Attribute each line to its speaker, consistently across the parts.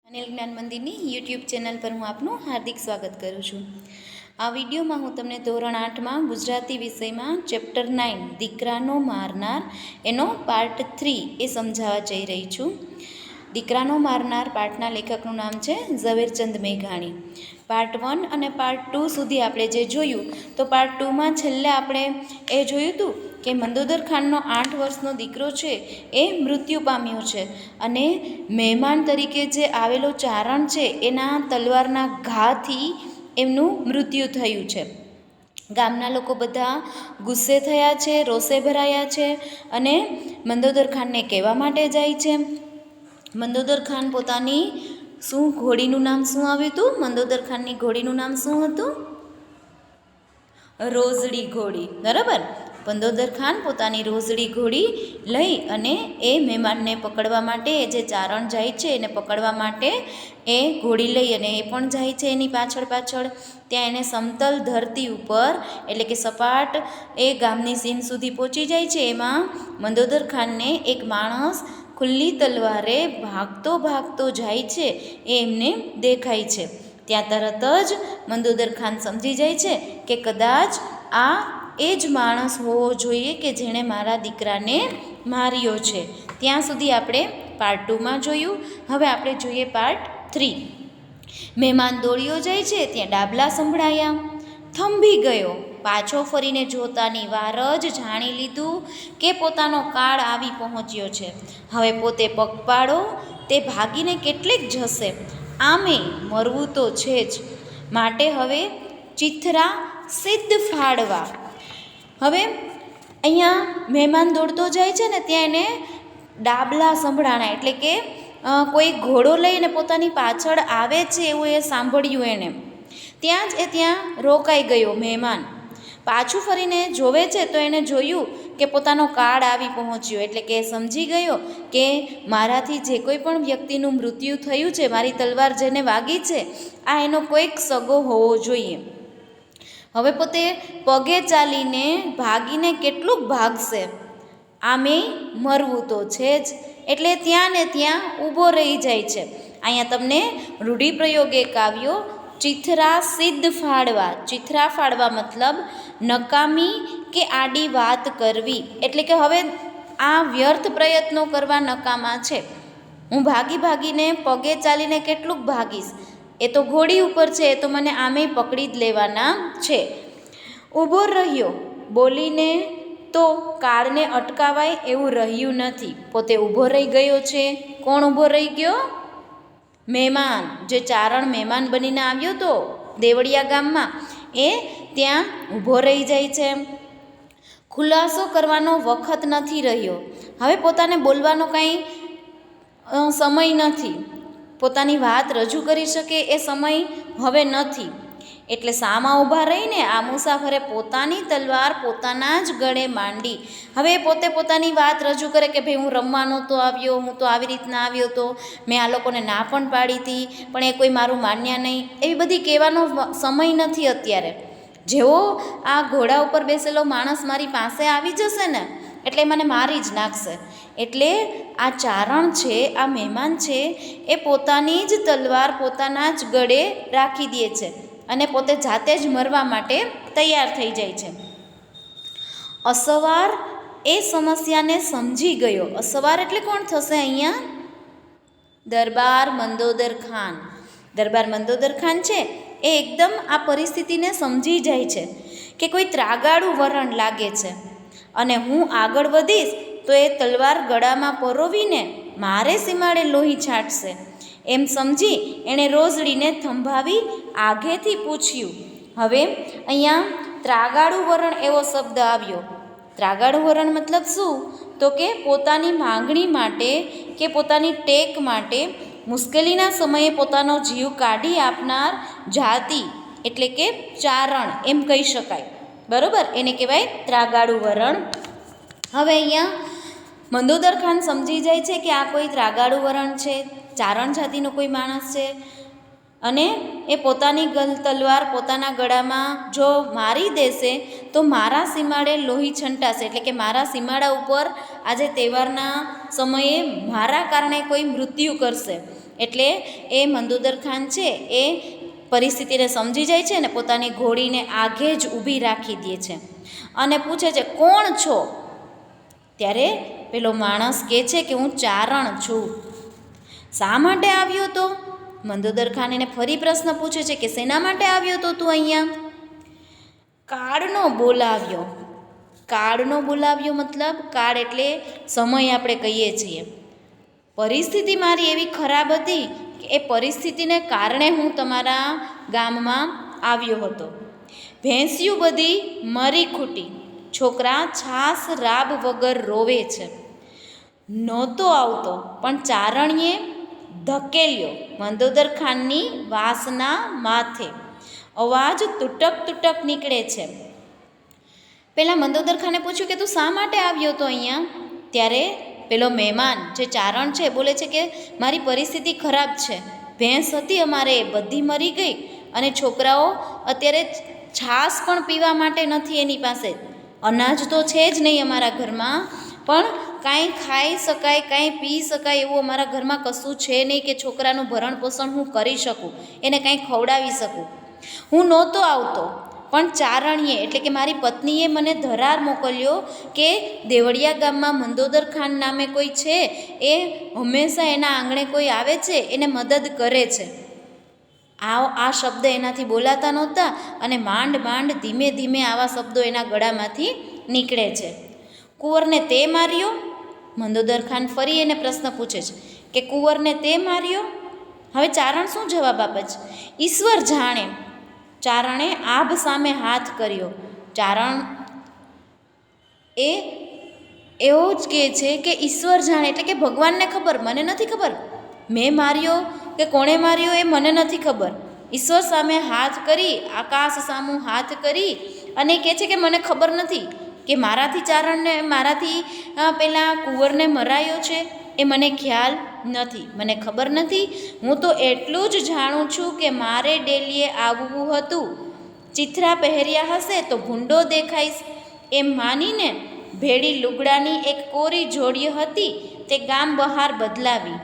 Speaker 1: અનિલ જ્ઞાન મંદિરની YouTube channel પર હું આપનું હાર્દિક સ્વાગત કરું છું। આ વિડીયોમાં હું તમને ધોરણ 8માં ગુજરાતી વિષયમાં ચેપ્ટર 9 દીકરાનો મારનાર એનો પાર્ટ 3 એ સમજાવવા જઈ રહી છું। દીકરાનો મારનાર પાઠના લેખકનું નામ છે ઝવેરચંદ મેઘાણી। પાર્ટ 1 અને પાર્ટ 2 સુધી આપણે જે જોયું તો પાર્ટ 2માં છેલ્લે આપણે એ જોયું હતું કે મંદોદર ખાનનો 8 વર્ષનો દીકરો છે એ મૃત્યુ પામ્યો છે અને મહેમાન તરીકે જે આવેલો ચારણ છે એના તલવારના ઘાથી એમનું મૃત્યુ થયું છે। ગામના લોકો બધા ગુસ્સે થયા છે, રોષે ભરાયા છે અને મંદોદર ખાનને કહેવા માટે જાય છે। મંદોદર ખાન પોતાની ઘોડીનું નામ શું આવ્યું હતું? મંદોદર ખાનની ઘોડીનું નામ શું હતું? રોઝડી ઘોડી, બરાબર। મંદોદર ખાન પોતાની રોઝડી ઘોડી લઈ અને એ મહેમાનને પકડવા માટે, જે ચારણ જાય છે એને પકડવા માટે એ ઘોડી લઈ અને એ પણ જાય છે એની પાછળ પાછળ। ત્યાં એને સમતલ ધરતી ઉપર એટલે કે સપાટ એ ગામની સીમ સુધી પહોંચી જાય છે। એમાં મંદોદર ખાનને એક માણસ ખુલ્લી તલવારે ભાગતો ભાગતો જાય છે એ એમને દેખાય છે। ત્યાં તરત જ મંદોદર ખાન સમજી જાય છે કે કદાચ આ એ જ માણસ હોવો જોઈએ કે જેણે મારા દીકરાને માર્યો છે। ત્યાં સુધી આપણે પાર્ટ 2માં જોયું। હવે આપણે જોઈએ પાર્ટ 3। મહેમાન દોડ્યો જાય છે, ત્યાં ડાબલા સંભળાયા, થંભી ગયો, પાછો ફરીને જોતાની વાર જ જાણી લીધું કે પોતાનો કાળ આવી પહોંચ્યો છે। હવે પોતે પગપાળો તે ભાગીને કેટલેક જશે, આમે મરવું તો છે જ, માટે હવે ચિથરા સિદ્ધ ફાડવા। હવે અહીંયા મહેમાન દોડતો જાય છે ને ત્યાં એને ડાબલા સંભળાણા એટલે કે કોઈ ઘોડો લઈને પોતાની પાછળ આવે છે એવું એ સાંભળ્યું એને। ત્યાં જ ત્યાં રોકાઈ ગયો મહેમાન। પાછું ફરીને જોવે છે તો એને જોયું કે પોતાનો કાળ આવી પહોંચ્યો એટલે કે સમજી ગયો કે મારાથી જે કોઈ પણ વ્યક્તિનું મૃત્યુ થયું છે, મારી તલવાર જેને વાગી છે, આ એનો કોઈક સગો હોવો જોઈએ। હવે પોતે પગે ચાલીને ભાગીને કેટલુંક ભાગશે, આમે મરવું તો છે જ, એટલે ત્યાં ને ત્યાં ઊભો રહી જાય છે। અહીંયા તમને રૂઢિપ્રયોગ એક આવ્યો, ચિથરા સિદ્ધ ફાડવા। ચિથરા ફાડવા મતલબ નકામી કે આડી વાત કરવી, એટલે કે હવે આ વ્યર્થ પ્રયત્નો કરવા નકામા છે। હું ભાગી ભાગીને પગે ચાલીને કેટલુંક ભાગીશ, એ તો ઘોડી ઉપર છે, એ તો મને આમે પકડી જ લેવાના છે। ઊભો રહ્યો, બોલીને તો કાળને અટકાવાય એવું રહ્યું નથી, પોતે ઊભો રહી ગયો છે। કોણ ઊભો રહી ગયો? મહેમાન, જે ચારણ મહેમાન બનીને આવ્યો તો દેવળિયા ગામમાં, એ ત્યાં ઊભો રહી જાય છે। ખુલાસો કરવાનો વખત નથી રહ્યો, હવે પોતાને બોલવાનો કાંઈ સમય નથી, પોતાની વાત રજૂ કરી શકે એ સમય હવે નથી, એટલે સામા ઊભા રહીને આ મુસાફરે પોતાની તલવાર પોતાના જ ગળે માંડી। હવે પોતે પોતાની વાત રજૂ કરે કે ભાઈ હું રમવા નહોતો આવ્યો, હું તો આવી રીતના આવ્યો હતો, મેં આ લોકોને ના પણ પાડી હતી પણ એ કોઈ મારું માન્યા નહીં, એવી બધી કહેવાનો સમય નથી અત્યારે। જેવો આ ઘોડા ઉપર બેસેલો માણસ મારી પાસે આવી જશે ને એટલે મને મારી જ નાખશે, એટલે આ ચારણ છે, આ મહેમાન છે, એ પોતાની જ તલવાર પોતાના જ ગળે રાખી દે છે અને પોતે જાતે જ મરવા માટે તૈયાર થઈ જાય છે। અસવાર એ સમસ્યાને સમજી ગયો। અસવાર એટલે કોણ થશે અહીંયા? દરબાર મંદોદર ખાન। દરબાર મંદોદર ખાન છે એ એકદમ આ પરિસ્થિતિને સમજી જાય છે કે કોઈ ત્રાગાળું વરણ લાગે છે અને હું આગળ વધીશ તો એ તલવાર ગળામાં પરોવીને મારે સીમાડે લોહી છાંટશે, એમ સમજી એણે રોઝડીને થંભાવી આગેથી પૂછ્યું। હવે અહીંયા ત્રાગાળું વરણ એવો શબ્દ આવ્યો। ત્રાગાળું વરણ મતલબ શું? તો કે પોતાની માંગણી માટે કે પોતાની ટેક માટે મુશ્કેલીના સમયે પોતાનો જીવ કાઢી આપનાર જાતિ એટલે કે ચારણ એમ કહી શકાય, બરાબર, એને કહેવાય ત્રાગાળું વરણ। હવે અહીંયા મંદોદર ખાન સમજી જાય છે કે આ કોઈ ત્રાગાળું વરણ છે, ચારણ જાતિનો કોઈ માણસ છે અને એ પોતાની તલવાર પોતાના ગળામાં જો મારી દેશે તો મારા સીમાડે લોહી છંટાશે, એટલે કે મારા સીમાડા ઉપર આજે તહેવારના સમયે મારા કારણે કોઈ મૃત્યુ કરશે, એટલે એ મંદોદર ખાન છે એ પરિસ્થિતિને સમજી જાય છે અને પોતાની ઘોડીને આગે જ ઊભી રાખી દે છે અને પૂછે છે, કોણ છો? ત્યારે પેલો માણસ કહે છે કે હું ચારણ છું. શા માટે આવ્યો તો? મંદોદર ખાન એને ફરી પ્રશ્ન પૂછે છે કે શેના માટે આવ્યો તો તું અહીંયા? કાળનો બોલાવ્યો. કાળનો બોલાવ્યો મતલબ, કાળ એટલે સમય આપણે કહીએ છીએ. પરિસ્થિતિ મારી એવી ખરાબ હતી કે એ પરિસ્થિતિને કારણે હું તમારા ગામમાં આવ્યો હતો. ભેંસિયું બધી મરી ખૂટી, છોકરા છાસ રાબ વગર રોવે છે. નહોતો આવતો પણ ચારણીએ ધકેલ્યો મંદોદર ખાનની વાસના માથે. અવાજ તૂટક તૂટક નીકળે છે. પેલા મંદોદર ખાને પૂછ્યું કે તું શા માટે આવ્યો તો અહીંયા? ત્યારે પેલો મહેમાન જે ચારણ છે બોલે છે કે મારી પરિસ્થિતિ ખરાબ છે. ભેંસ હતી અમારે, બધી મરી ગઈ અને છોકરાઓ અત્યારે છાશ પણ પીવા માટે નથી એની પાસે. અનાજ તો છે જ નહીં અમારા ઘરમાં, પણ કાંઈ ખાઈ શકાય, કાંઈ પી શકાય એવું અમારા ઘરમાં કશું છે નહીં કે છોકરાનું ભરણ પોષણ હું કરી શકું, એને કાંઈ ખવડાવી શકું. હું નહોતો આવતો પણ ચારણીએ એટલે કે મારી પત્નીએ મને ધરાર મોકલ્યો કે દેવળિયા ગામમાં મંદોદર ખાન નામે કોઈ છે, એ હંમેશા એના આંગણે કોઈ આવે છે, એને મદદ કરે છે. આ શબ્દ એનાથી બોલાતા નહોતા અને માંડ માંડ ધીમે ધીમે આવા શબ્દો એના ગળામાંથી નીકળે છે. કુંવરને તે માર્યો? મંદોદર ખાન ફરી એને પ્રશ્ન પૂછે છે કે કુંવરને તે માર્યો? હવે ચારણ શું જવાબ આપે છે? ઈશ્વર જાણે. ચારણે આભ સામે હાથ કર્યો. ચારણ એવો જ કહે છે કે ઈશ્વર જાણે એટલે કે ભગવાનને ખબર, મને નથી ખબર. મેં માર્યો કે કોણે માર્યો એ મને નથી ખબર. ઈશ્વર સામે હાથ કરી, આકાશ સામું હાથ કરી અને કહે છે કે મને ખબર નથી કે મારાથી પેલા કુંવરને મરાયો છે, એ મને ખ્યાલ નથી, મને ખબર નથી. હું તો એટલું જ જાણું છું કે મારે ડેલીએ આવવું હતું. ચિથરા પહેર્યા હશે તો ભૂંડો દેખાઈશ એમ માનીને ભેડી લુગડાની એક કોરી જોડી હતી તે ગામ બહાર બદલાવી.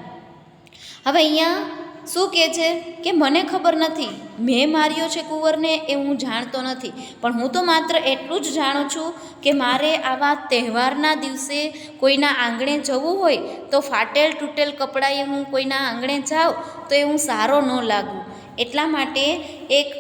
Speaker 1: હવે અહીંયા શું કહે છે કે મને ખબર નથી, મેં માર્યો છે કુંવરને એ હું જાણતો નથી, પણ હું તો માત્ર એટલું જ જાણું છું કે મારે આવા તહેવારના દિવસે કોઈના આંગણે જવું હોય તો ફાટેલ તૂટેલ કપડાએ હું કોઈના આંગણે જાઉં તો એ હું સારો ન લાગું, એટલા માટે એક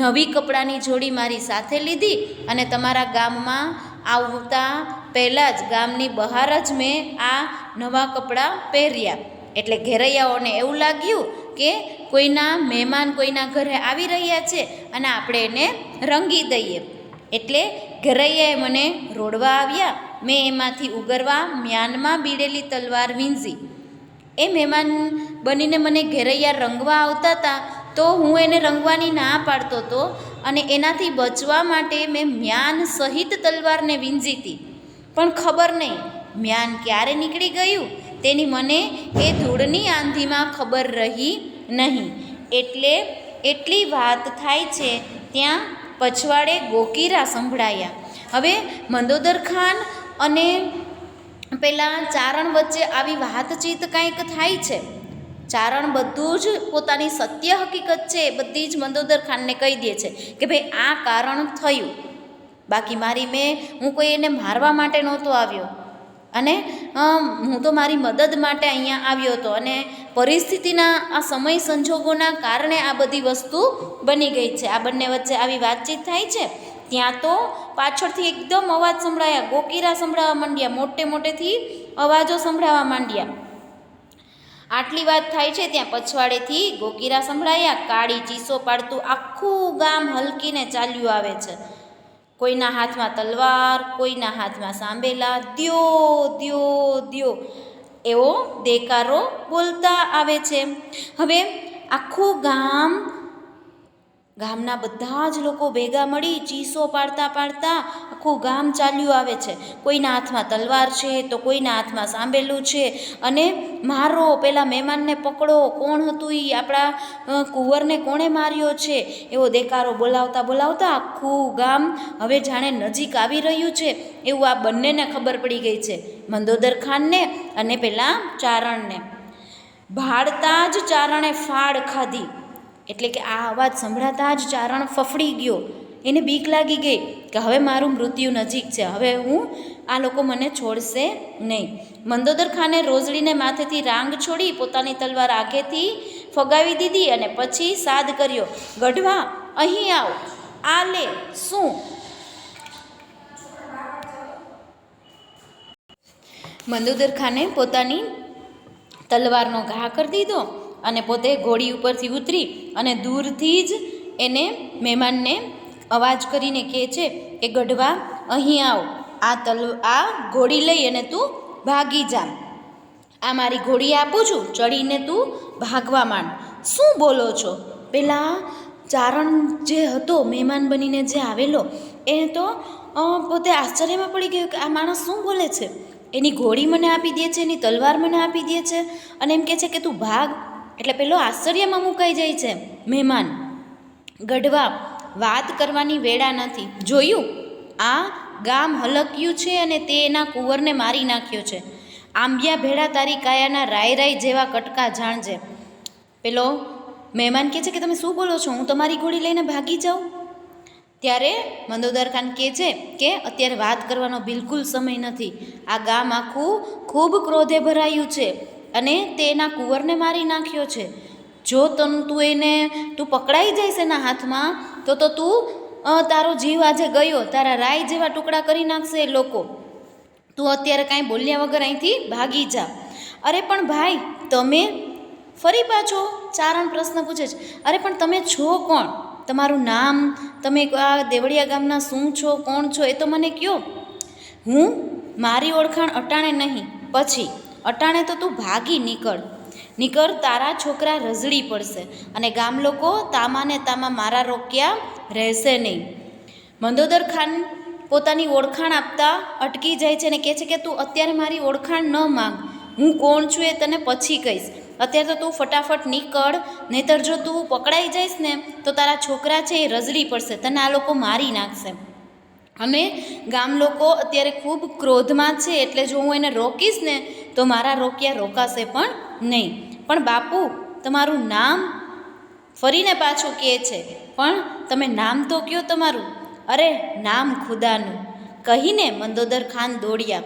Speaker 1: નવી કપડાની જોડી મારી સાથે લીધી અને તમારા ગામમાં આવતા પહેલાં જ ગામની બહાર જ મેં આ નવા કપડાં પહેર્યા. એટલે ઘેરૈયાઓને એવું લાગ્યું કે કોઈના મહેમાન કોઈના ઘરે આવી રહ્યા છે અને આપણે એને રંગી દઈએ. એટલે ઘરૈયાએ મને રોડવા આવ્યા, મેં એમાંથી ઉગરવા મ્યાનમાં બીડેલી તલવાર વીંઝી. એ મહેમાન બનીને મને ઘેરૈયા રંગવા આવતા હતા તો હું એને રંગવાની ના પાડતો હતો અને એનાથી બચવા માટે મેં મ્યાન સહિત તલવારને વીંઝી હતી. પણ ખબર નહીં મ્યાન ક્યારે નીકળી ગયું તેની મને એ ધૂળની આંધીમાં ખબર રહી નહીં. એટલે એટલી વાત થાય છે ત્યાં પછવાડે ગોકીરા સંભળાયા. હવે મંદોદર ખાન અને પેલા ચારણ વચ્ચે આવી વાતચીત કાંઈક થાય છે. ચારણ બધું જ પોતાની સત્ય હકીકત છે એ બધી જ મંદોદર ખાનને કહી દે છે કે ભાઈ આ કારણ થયું, બાકી હું કોઈ એને મારવા માટે નહોતો આવ્યો અને હું તો મારી મદદ માટે અહીંયા આવ્યો હતો અને પરિસ્થિતિના આ સમય સંજોગોના કારણે આ બધી વસ્તુ બની ગઈ છે. આ બંને વચ્ચે આવી વાતચીત થાય છે ત્યાં તો પાછળથી એકદમ અવાજ સંભળાયા, ગોકીરા સંભળાવા માંડ્યા, મોટેથી અવાજો સંભળાવા માંડ્યા. આટલી વાત થાય છે ત્યાં પછવાડેથી ગોકીરા સંભળાયા. કાળી ચીસો પાડતું આખું ગામ હલકીને ચાલ્યું આવે છે. કોઈના હાથમાં તલવાર, કોઈના હાથમાં સાંભેલા, દ્યો દ્યો દ્યો એવો દેકારો બોલતા આવે છે. હવે આખું ગામના બધા જ લોકો ભેગા મળી ચીસો પાડતા આખું ગામ ચાલ્યું આવે છે. કોઈના હાથમાં તલવાર છે તો કોઈના હાથમાં સાંભેલું છે અને મારો, પેલા મહેમાનને પકડો, કોણ હતું એ, આપણા કુંવરને કોણે માર્યો છે એવો દેકારો બોલાવતા આખું ગામ હવે જાણે નજીક આવી રહ્યું છે એવું આ બંનેને ખબર પડી ગઈ છે, મંદોદર ખાનને અને પેલા ચારણને. ભાળતા જ ચારણે ફાળ ખાધી. એટલે કે આ અવાજ સંભળાતા જ ચારણ ફફડી ગયો, એને બીક લાગી ગઈ કે હવે મારું મૃત્યુ નજીક છે, હવે આ લોકો મને છોડશે નહીં. મંદોદર ખાને રોઝડીને માથેથી રાંગ છોડી પોતાની તલવાર આગેથી ફગાવી દીધી અને પછી સાદ કર્યો, ગઢવા અહીં આવ, આ લે. શું? મંદોદર ખાને પોતાની તલવારનો ઘા કરી દીધો અને પોતે ઘોડી ઉપરથી ઉતરી અને દૂરથી જ એને મહેમાનને અવાજ કરીને કહે છે કે ગઢવા અહીં આવ, આ ઘોડી લઈ અને તું ભાગી જા, આ મારી ઘોડી આપું છું, ચડીને તું ભાગવા માંડ. શું બોલો છો? પેલા ચારણ જે હતો મહેમાન બનીને જે આવેલો એ તો પોતે આશ્ચર્યમાં પડી ગયો કે આ માણસ શું બોલે છે. એની ઘોડી મને આપી દે છે, એની તલવાર મને આપી દે છે અને એમ કહે છે કે તું ભાગ. એટલે પેલો આશ્ચર્યમાં મુકાઈ જાય છે મહેમાન. ગઢવા, વાત કરવાની વેળા નથી. જોયું, આ ગામ હલક્યું છે અને તે એના કુંવરને મારી નાખ્યો છે. આંબિયા ભેળા તારી કાયાના રાય રાય જેવા કટકા જાણજે. પેલો મહેમાન કહે છે કે તમે શું બોલો છો? હું તમારી ઘોડી લઈને ભાગી જાઉં? ત્યારે મંદોદર ખાન કહે છે કે અત્યારે વાત કરવાનો બિલકુલ સમય નથી. આ ગામ આખું ખૂબ ક્રોધે ભરાયું છે અને તે એના કુંવરને મારી નાખ્યો છે. જો તું પકડાઈ જઈશ એના હાથમાં તો તું તારો જીવ આજે ગયો, તારા રાય જેવા ટુકડા કરી નાખશે એ લોકો. તું અત્યારે કાંઈ બોલ્યા વગર અહીંથી ભાગી જા. અરે પણ ભાઈ, તમે ફરી પાછો ચારણ પ્રશ્ન પૂછે છે, અરે પણ તમે છો કોણ? તમારું નામ, તમે આ દેવળિયા ગામના શું છો, કોણ છો, એ તો મને કહો. મારી ઓળખાણ અટાણે નહીં, પછી અટાણે તો તું ભાગી નીકળ, તારા છોકરા રઝળી પડશે અને ગામ લોકો તામાને તામા મારા રોક્યા રહેશે નહીં. મંદોદર ખાન પોતાની ઓળખાણ આપતા અટકી જાય છે અને કહે છે કે તું અત્યારે મારી ઓળખાણ ન માંગ, હું કોણ છું એ તને પછી કહીશ. અત્યારે તો તું ફટાફટ નીકળ, નહીંતર જો તું પકડાઈ જઈશ ને તો તારા છોકરા છે એ રઝળી પડશે, તને આ લોકો મારી નાખશે. અને ગામ લોકો અત્યારે ખૂબ ક્રોધમાં છે, એટલે જો હું એને રોકીશ ને તો મારા રોક્યા રોકાશે પણ નહીં. પણ બાપુ, તમારું નામ? ફરીને પાછું કહે છે, પણ તમે નામ તો કહો તમારું. અરે નામ ખુદાનું, કહીને મંદોદર ખાન દોડ્યા.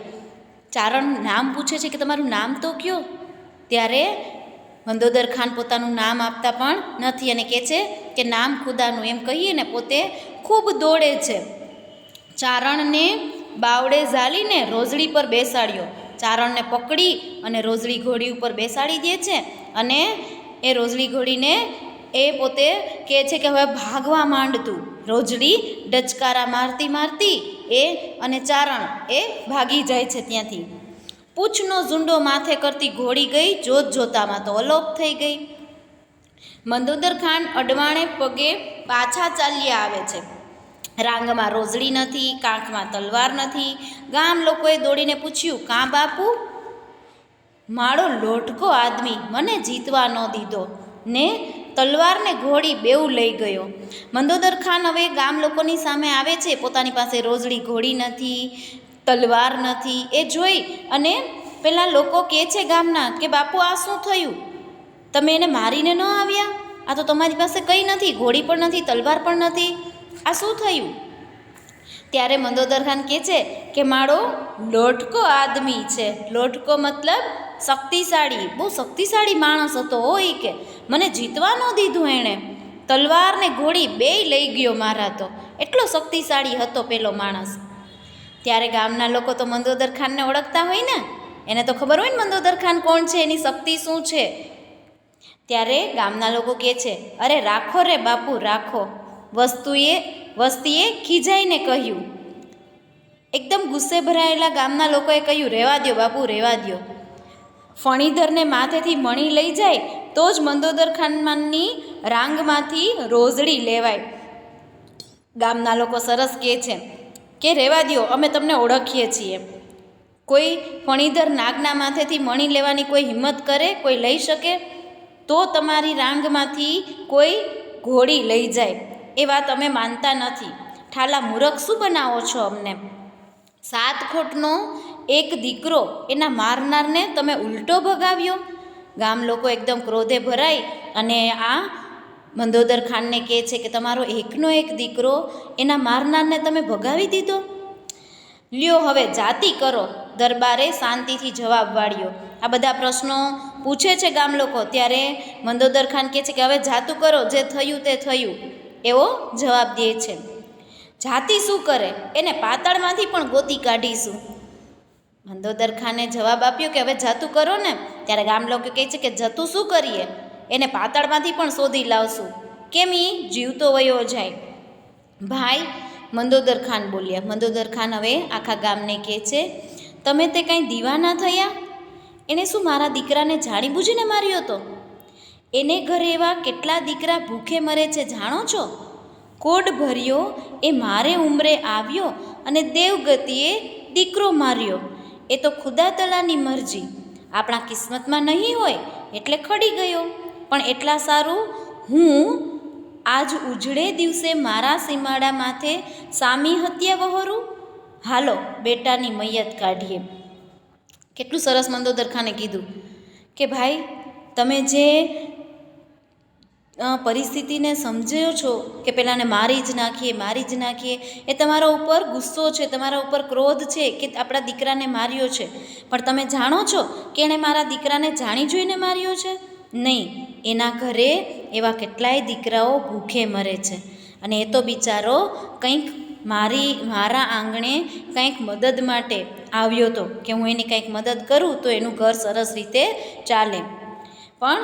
Speaker 1: ચારણ નામ પૂછે છે કે તમારું નામ તો કહો. ત્યારે મંદોદર ખાન પોતાનું નામ આપતા પણ નથી અને કહે છે કે નામ ખુદાનું, એમ કહીને પોતે ખૂબ દોડે છે. ચારણને બાવડે ઝાલીને રોઝડી પર બેસાડ્યો. ચારણને પકડી અને રોઝડી ઘોડી ઉપર બેસાડી દે છે અને એ રોઝડી ઘોડીને એ પોતે કહે છે કે હવે ભાગવા માંડતું. રોઝડી ડચકારા મારતી અને ચારણ એ ભાગી જાય છે ત્યાંથી. પૂંછનો ઝુંડો માથે કરતી ઘોડી ગઈ જોતામાં તો અલોપ થઈ ગઈ. મંદોદર ખાન અડવાણે પગે પાછા ચાલ્યા આવે છે. રાંગમાં રોઝડી નથી, કાંખમાં તલવાર નથી. ગામ લોકોએ દોડીને પૂછ્યું, કાં બાપુ? મારો લોટકો આદમી મને જીતવા ન દીધો ને તલવારને ઘોડી બેઉ લઈ ગયો. મંદોદર ખાન હવે ગામ લોકોની સામે આવે છે. પોતાની પાસે રોઝડી ઘોડી નથી, તલવાર નથી. એ જોઈ અને પેલા લોકો કહે છે ગામના કે બાપુ આ શું થયું? તમે એને મારીને ન આવ્યા? આ તો તમારી પાસે કંઈ નથી, ઘોડી પણ નથી, તલવાર પણ નથી, આ શું થયું? ત્યારે મંદોદર ખાન કહે છે કે મારો લોટકો આદમી છે. લોટકો મતલબ શક્તિશાળી, બહુ શક્તિશાળી માણસ હતો હોય કે મને જીતવા ન દીધું એણે. તલવાર ને ઘોડી બેય લઈ ગયો મારા, તો એટલો શક્તિશાળી હતો પેલો માણસ. ત્યારે ગામના લોકો તો મંદોદર ખાનને ઓળખતા હોય ને, એને તો ખબર હોય ને મંદોદર ખાન કોણ છે, એની શક્તિ શું છે. ત્યારે ગામના લોકો કહે છે, અરે રાખો રે બાપુ રાખો. વસ્તીએ ખીજાઈને કહ્યું. એકદમ ગુસ્સે ભરાયેલા ગામના લોકોએ કહ્યું, રહેવા દ્યો બાપુ, રહેવા દ્યો. ફણીધરને માથેથી મણી લઈ જાય તો જ મંદોદર ખાનની રાંગમાંથી રોઝડી લેવાય. ગામના લોકો સરસ કહે છે કે રહેવા દ્યો, અમે તમને ઓળખીએ છીએ. કોઈ ફણીધર નાગના માથેથી મણી લેવાની કોઈ હિંમત કરે, કોઈ લઈ શકે તો તમારી રાંગમાંથી કોઈ ઘોડી લઈ જાય. એ વાત અમે માનતા નથી. ઠાલા મૂરખ શું બનાવો છો અમને? 7 ખોટનો એક દીકરો, એના મારનારને તમે ઉલટો ભગાવ્યો. ગામ લોકો એકદમ ક્રોધે ભરાઈ અને આ મંદોદર ખાનને કહે છે કે તમારો એકનો એક દીકરો એના મારનારને તમે ભગાવી દીધો. લ્યો હવે જાતિ કરો, દરબારે શાંતિથી જવાબ વાળ્યો. આ બધા પ્રશ્નો પૂછે છે ગામ લોકો, ત્યારે મંદોદર ખાન કહે છે કે હવે જાતું કરો, જે થયું તે થયું, એવો જવાબ દે છે. જાતિ શું કરે, એને પાતાળમાંથી પણ ગોતી કાઢીશું. મંદોદર ખાને જવાબ આપ્યો કે હવે જાતું કરો ને. ત્યારે ગામ લોકો કહે છે કે જતું શું કરીએ, એને પાતાળમાંથી પણ શોધી લાવશું, કેમ એ જીવતો વયો જાય. ભાઈ, મંદોદર ખાન બોલ્યા. મંદોદર ખાન હવે આખા ગામને કહે છે, તમે તે કાંઈ દીવાના થયા? એણે શું મારા દીકરાને જાણીબૂજીને માર્યો હતો? એને ઘરે એવા કેટલા દીકરા ભૂખે મરે છે જાણો છો? કોડ ભર્યો એ મારે ઉંમરે આવ્યો અને દેવગતિએ દીકરો માર્યો. એ તો ખુદા તલાની મરજી, આપણા કિસ્મતમાં નહીં હોય એટલે ખડી ગયો. પણ એટલા સારું હું આજ ઉજળે દિવસે મારા સીમાડા માથે સામી હત્યા વહોરું. હાલો બેટાની મૈયત કાઢીએ. કેટલું સરસ મંદોદર ખાને કીધું કે ભાઈ, તમે જે પરિસ્થિતિને સમજ્યો છો કે પેલાને મારી જ નાખીએ, એ તમારા ઉપર ગુસ્સો છે, તમારા ઉપર ક્રોધ છે કે આપણા દીકરાને માર્યો છે. પણ તમે જાણો છો કે એણે મારા દીકરાને જાણી જોઈને માર્યો છે? નહીં, એના ઘરે એવા કેટલાય દીકરાઓ ભૂખે મરે છે અને એ તો બિચારો કંઈક મારા આંગણે કંઈક મદદ માટે આવ્યો હતો કે હું એની કંઈક મદદ કરું તો એનું ઘર સરસ રીતે ચાલે. પણ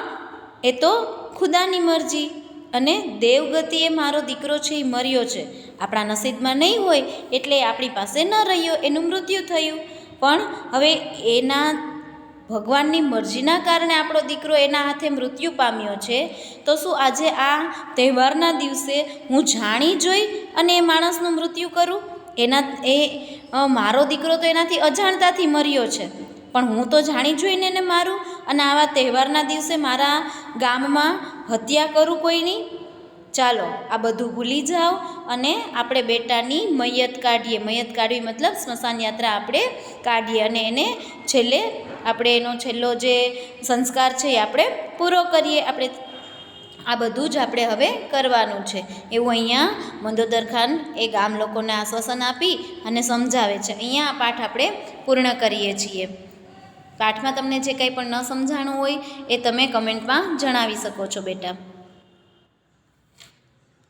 Speaker 1: એ તો ખુદાની મરજી અને દેવગતિએ મારો દીકરો છે એ મર્યો છે. આપણા નસીબમાં નહીં હોય એટલે આપણી પાસે ન રહ્યો, એનું મૃત્યુ થયું. પણ હવે એના ભગવાનની મરજીના કારણે આપણો દીકરો એના હાથે મૃત્યુ પામ્યો છે. તો શું આજે આ તહેવારના દિવસે હું જાણી જોઈ અને એ માણસનું મૃત્યુ કરું? મારો દીકરો તો એનાથી અજાણતાથી મર્યો છે, પણ હું તો જાણી જોઈને એને મારું અને આવા તહેવારના દિવસે મારા ગામમાં હત્યા કરું કોઈની? ચાલો આ બધું ભૂલી જાઓ અને આપણે બેટાની મૈયત કાઢીએ. મૈયત કાઢવી મતલબ સ્મશાન યાત્રા આપણે કાઢીએ અને એને છેલ્લે આપણે એનો છેલ્લો જે સંસ્કાર છે એ આપણે પૂરો કરીએ. આપણે આ બધું જ આપણે હવે કરવાનું છે એવું અહીંયા મંદોદર ખાન એ ગામ લોકોને આશ્વાસન આપી અને સમજાવે છે. અહીંયા આ પાઠ આપણે પૂર્ણ કરીએ છીએ. પાઠમાં તમને જે કંઈ પણ ન સમજાણું હોય એ તમે કમેન્ટમાં જણાવી શકો છો બેટા.